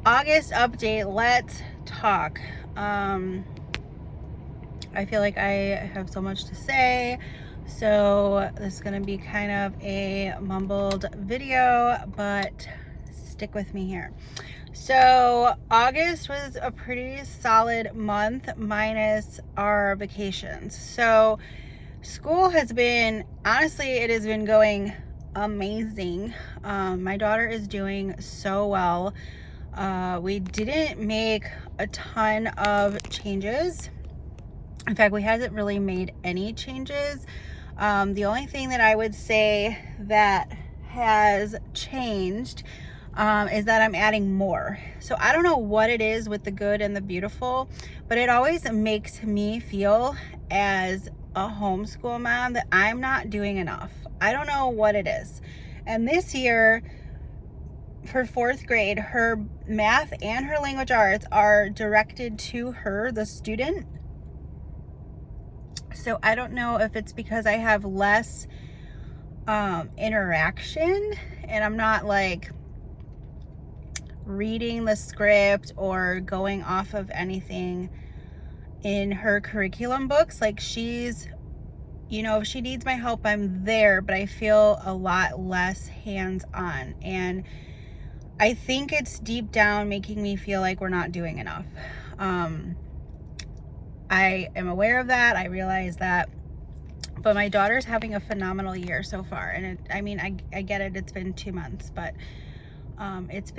August update, let's talk. I feel like I have so much to say, so this is gonna be kind of a mumbled video, but stick with me here. So August was a pretty solid month minus our vacations. So school has been, honestly, it has been going amazing. My daughter is doing so well. We didn't make a ton of changes. In fact, we haven't really made any changes. The only thing that I would say that has changed is that I'm adding more. So I don't know what it is with the good and the beautiful, but it always makes me feel as a homeschool mom that I'm not doing enough. I don't know what it is. And this year, for 4th grade, her math and her language arts are directed to her, the student. So I don't know if it's because I have less interaction and I'm not like reading the script or going off of anything in her curriculum books. Like she's, you know, if she needs my help, I'm there, but I feel a lot less hands-on. And I think it's deep down making me feel like we're not doing enough. I am aware of that. I realize that. But my daughter's having a phenomenal year so far. And I get it. It's been 2 months, but it's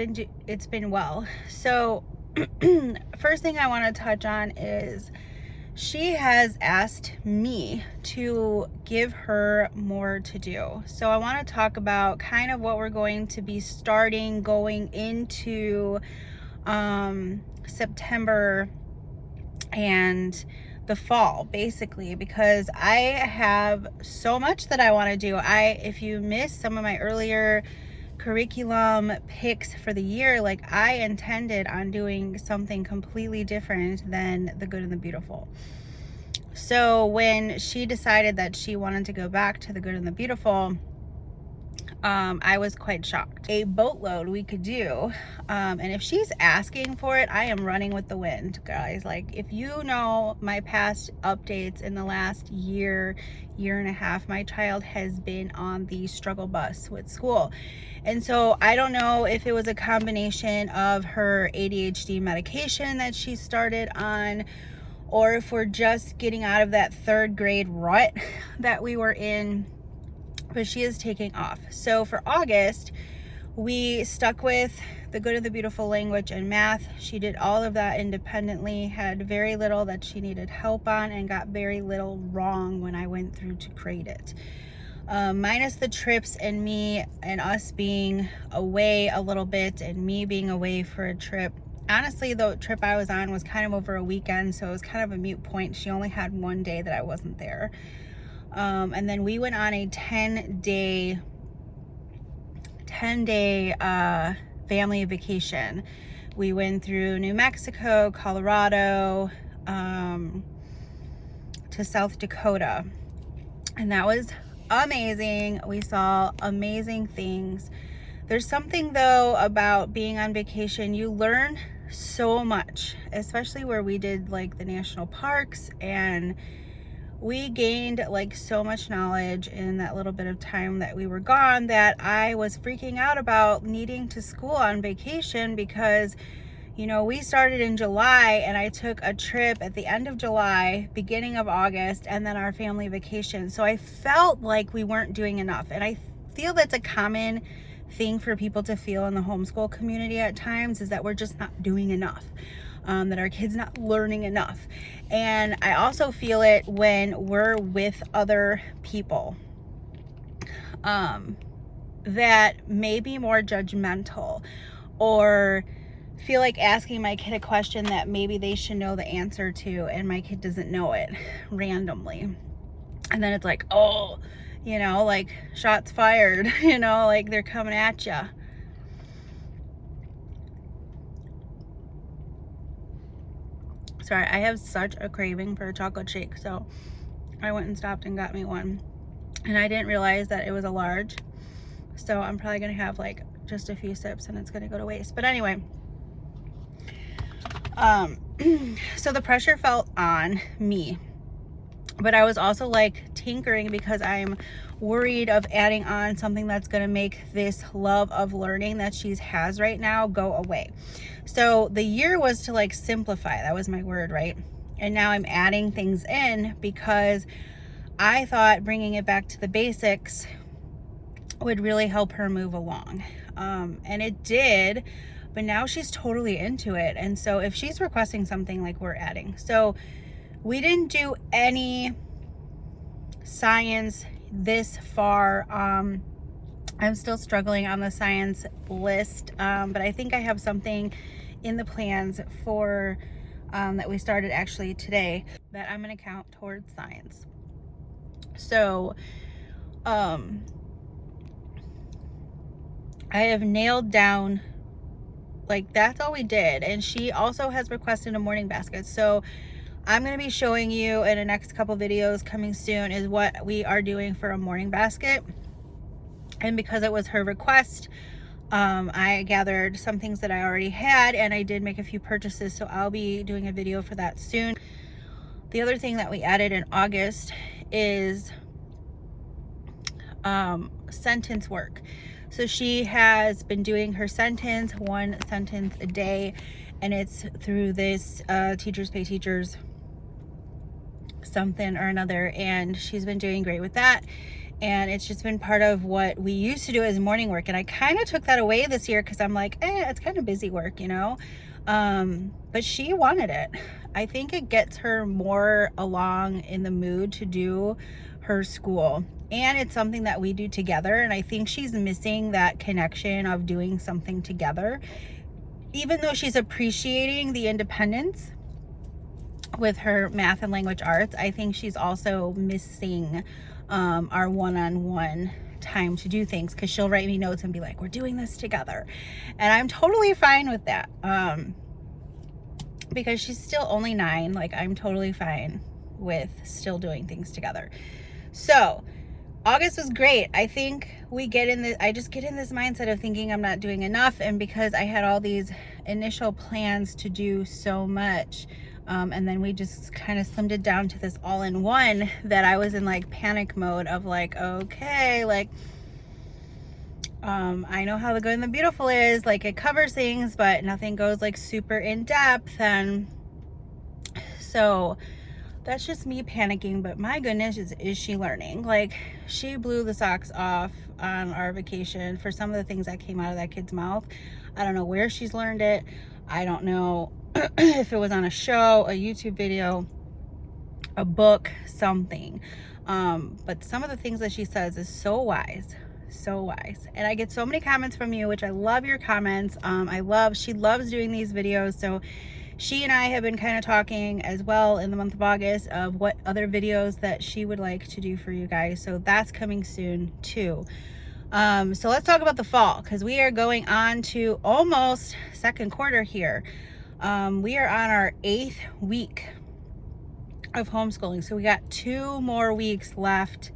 been well. So first thing I want to touch on is she has asked me to give her more to do. So I want to talk about kind of what we're going to be starting going into September and the fall, basically, because I have so much that I want to do. If you missed some of my earlier curriculum picks for the year, like I intended on doing something completely different than the good and the beautiful. So when she decided that she wanted to go back to the good and the beautiful, I was quite shocked. A boatload we could do, and if she's asking for it, I am running with the wind, guys. Like, if you know my past updates in the last year and a half, my child has been on the struggle bus with school. And so I don't know if it was a combination of her ADHD medication that she started on, or if we're just getting out of that 3rd grade rut that we were in, but she is taking off. So for August, we stuck with the good and the beautiful language and math. She did all of that independently, had very little that she needed help on, and got very little wrong when I went through to grade it. Minus the trips and me and us being away a little bit and me being away for a trip. Honestly, the trip I was on was kind of over a weekend, so it was kind of a moot point. She only had one day that I wasn't there. And then we went on a 10-day family vacation. We went through New Mexico, Colorado, to South Dakota, and that was amazing. We saw amazing things. There's something though about being on vacation, you learn so much, especially where we did like the national parks, and we gained like so much knowledge in that little bit of time that we were gone that I was freaking out about needing to school on vacation, because, you know, we started in July and I took a trip at the end of July, beginning of August, and then our family vacation. So I felt like we weren't doing enough. And I feel that's a common thing for people to feel in the homeschool community at times, is that we're just not doing enough. That our kids not learning enough. And I also feel it when we're with other people that may be more judgmental, or feel like asking my kid a question that maybe they should know the answer to, and my kid doesn't know it randomly. And then it's like, oh, you know, like shots fired, you know, like they're coming at you. Sorry, I have such a craving for a chocolate shake, so I went and stopped and got me one. And I didn't realize that it was a large, so I'm probably gonna have like just a few sips and it's gonna go to waste. But anyway, So the pressure felt on me, but I was also like tinkering because I'm worried of adding on something that's going to make this love of learning that she has right now go away. So the year was to like simplify. That was my word, right? And now I'm adding things in because I thought bringing it back to the basics would really help her move along. And it did, but now she's totally into it. And so if she's requesting something, like, we're adding. So we didn't do any science this far. I'm still struggling on the science list, but I think I have something in the plans for that we started actually today that I'm going to count towards science. So I have nailed down, like, that's all we did. And she also has requested a morning basket. So I'm going to be showing you in the next couple videos coming soon is what we are doing for a morning basket. And because it was her request, I gathered some things that I already had, and I did make a few purchases. So I'll be doing a video for that soon. The other thing that we added in August is sentence work. So she has been doing her sentence, 1 sentence a day, and it's through this Teachers Pay Teachers something or another, and she's been doing great with that. And it's just been part of what we used to do as morning work, and I kind of took that away this year because I'm like, it's kind of busy work, you know. But she wanted it. I think it gets her more along in the mood to do her school, and it's something that we do together, and I think she's missing that connection of doing something together. Even though she's appreciating the independence with her math and language arts, I think she's also missing our one-on-one time to do things, because she'll write me notes and be like, we're doing this together, and I'm totally fine with that, because she's still only 9. Like, I'm totally fine with still doing things together. So August was great. I think I just get in this mindset of thinking I'm not doing enough, and because I had all these initial plans to do so much, and then we just kind of slimmed it down to this all-in-one, that I was in like panic mode of like, okay, like, I know how the good and the beautiful is, like, it covers things, but nothing goes like super in depth. And so that's just me panicking. But my goodness, is she learning? Like, she blew the socks off on our vacation for some of the things that came out of that kid's mouth. I don't know where she's learned it. I don't know if it was on a show, a YouTube video, a book, something. But some of the things that she says is so wise, so wise. And I get so many comments from you, which I love your comments. She loves doing these videos. So she and I have been kind of talking as well in the month of August of what other videos that she would like to do for you guys. So that's coming soon too. So let's talk about the fall, because we are going on to almost second quarter here. We are on our 8th week of homeschooling. So we got 2 more weeks left.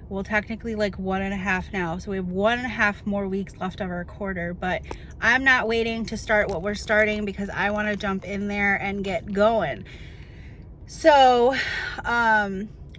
Well, technically like 1.5 now. So we have 1.5 more weeks left of our quarter, but I'm not waiting to start what we're starting because I want to jump in there and get going. So,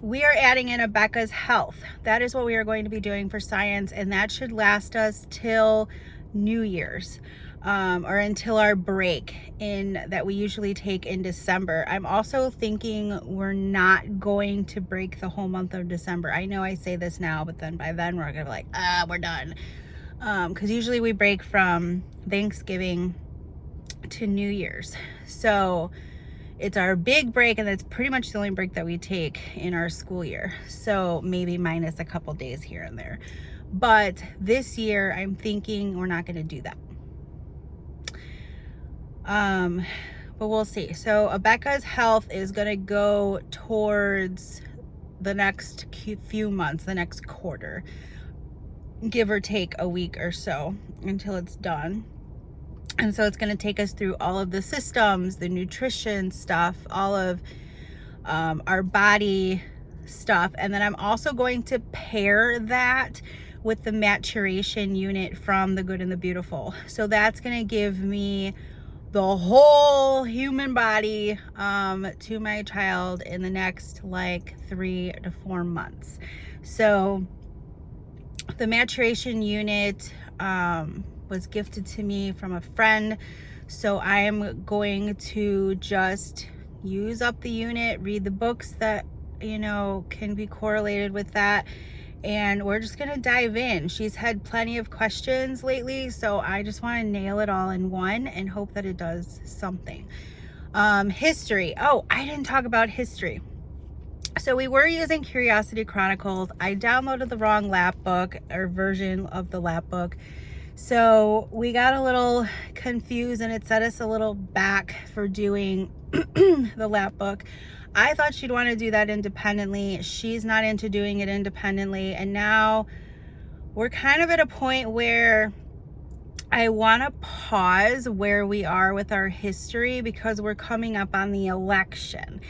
we are adding in a Becca's Health. That is what we are going to be doing for science, and that should last us till New Year's, or until our break that we usually take in December. I'm also thinking we're not going to break the whole month of December. I know I say this now, but then by then we're gonna be like, we're done. Because usually we break from Thanksgiving to New Year's. So it's our big break, and that's pretty much the only break that we take in our school year. So maybe minus a couple days here and there. But this year, I'm thinking we're not going to do that. But we'll see. So Becca's Health is going to go towards the next few months, the next quarter, give or take a week or so until it's done. And so it's going to take us through all of the systems, the nutrition stuff, all of our body stuff. And then I'm also going to pair that with the maturation unit from The Good and the Beautiful. So that's going to give me the whole human body to my child in the next like 3 to 4 months. So the maturation unit was gifted to me from a friend. So I am going to just use up the unit, read the books that, you know, can be correlated with that. And we're just gonna dive in. She's had plenty of questions lately, so I just want to nail it all in one and hope that it does something. History. Oh, I didn't talk about history. So we were using Curiosity Chronicles. I downloaded the wrong lap book or version of the lap book. So we got a little confused and it set us a little back for doing the lap book. I thought she'd want to do that independently. She's not into doing it independently. And now we're kind of at a point where I want to pause where we are with our history because we're coming up on the election.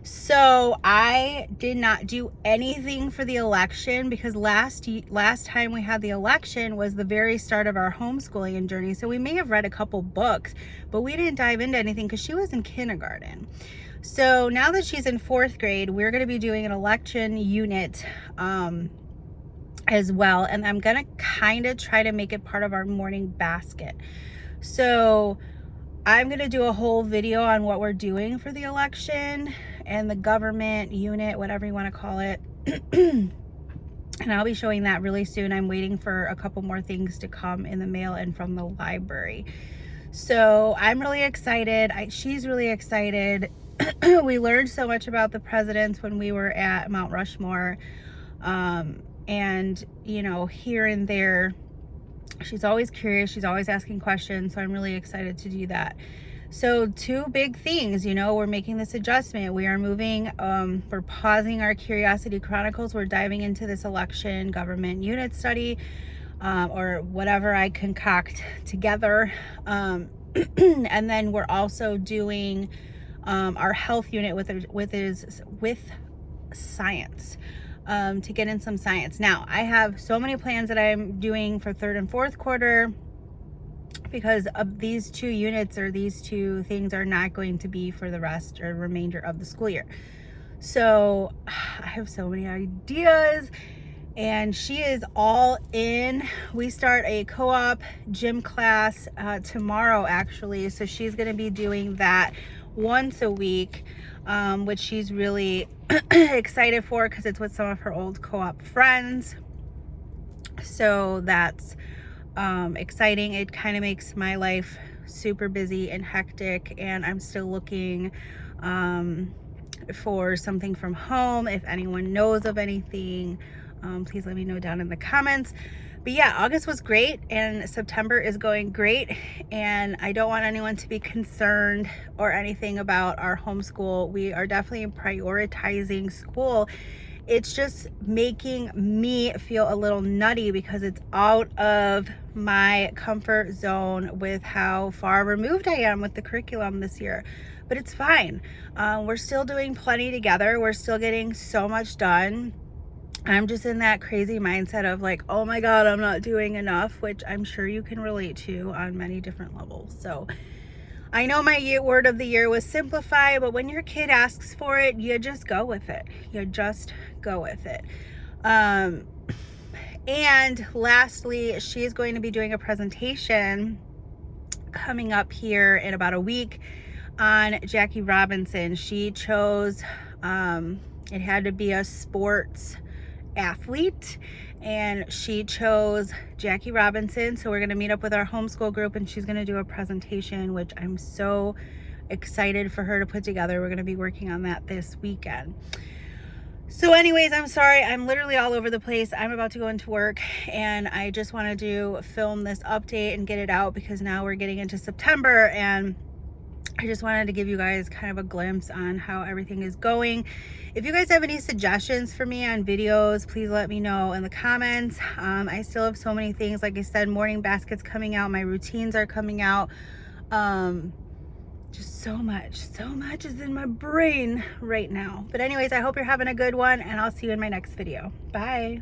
So I did not do anything for the election because last time we had the election was the very start of our homeschooling journey. So we may have read a couple books, but we didn't dive into anything because she was in kindergarten. So now that she's in 4th grade, we're going to be doing an election unit as well. And I'm going to kind of try to make it part of our morning basket. So I'm going to do a whole video on what we're doing for the election and the government unit, whatever you want to call it. And I'll be showing that really soon. I'm waiting for a couple more things to come in the mail and from the library. So I'm really excited. She's really excited. We learned so much about the presidents when we were at Mount Rushmore. And, you know, here and there, she's always curious. She's always asking questions. So I'm really excited to do that. So 2 big things, you know, we're making this adjustment. We are moving, we're pausing our Curiosity Chronicles. We're diving into this election government unit study, or whatever I concoct together. And then we're also doing our health unit with science, to get in some science. Now, I have so many plans that I'm doing for 3rd and 4th quarter because of these 2 units or these 2 things are not going to be for the rest or remainder of the school year. So I have so many ideas and she is all in. We start a co-op gym class tomorrow actually. So she's going to be doing that once a week, which she's really excited for because it's with some of her old co-op friends. So that's exciting. It kind of makes my life super busy and hectic, and I'm still looking for something from home. If anyone knows of anything, please let me know down in the comments. But yeah, August was great and September is going great, and I don't want anyone to be concerned or anything about our homeschool. We are definitely prioritizing school. It's just making me feel a little nutty because it's out of my comfort zone with how far removed I am with the curriculum this year. But it's fine. We're still doing plenty together. We're still getting so much done. I'm just in that crazy mindset of like, oh my God, I'm not doing enough, which I'm sure you can relate to on many different levels. So I know my word of the year was simplify, but when your kid asks for it, you just go with it. You just go with it. And lastly, she's going to be doing a presentation coming up here in about a week on Jackie Robinson. She chose, it had to be a sports athlete, and she chose Jackie Robinson. So we're going to meet up with our homeschool group and she's going to do a presentation, which I'm so excited for her to put together. We're going to be working on that this weekend. So anyways, I'm sorry, I'm literally all over the place. I'm about to go into work and I just wanted to film this update and get it out because now we're getting into September, and I just wanted to give you guys kind of a glimpse on how everything is going. If you guys have any suggestions for me on videos, please let me know in the comments. I still have so many things. Like I said, morning baskets coming out, my routines are coming out. Just so much is in my brain right now. But anyways, I hope you're having a good one, and I'll see you in my next video. Bye.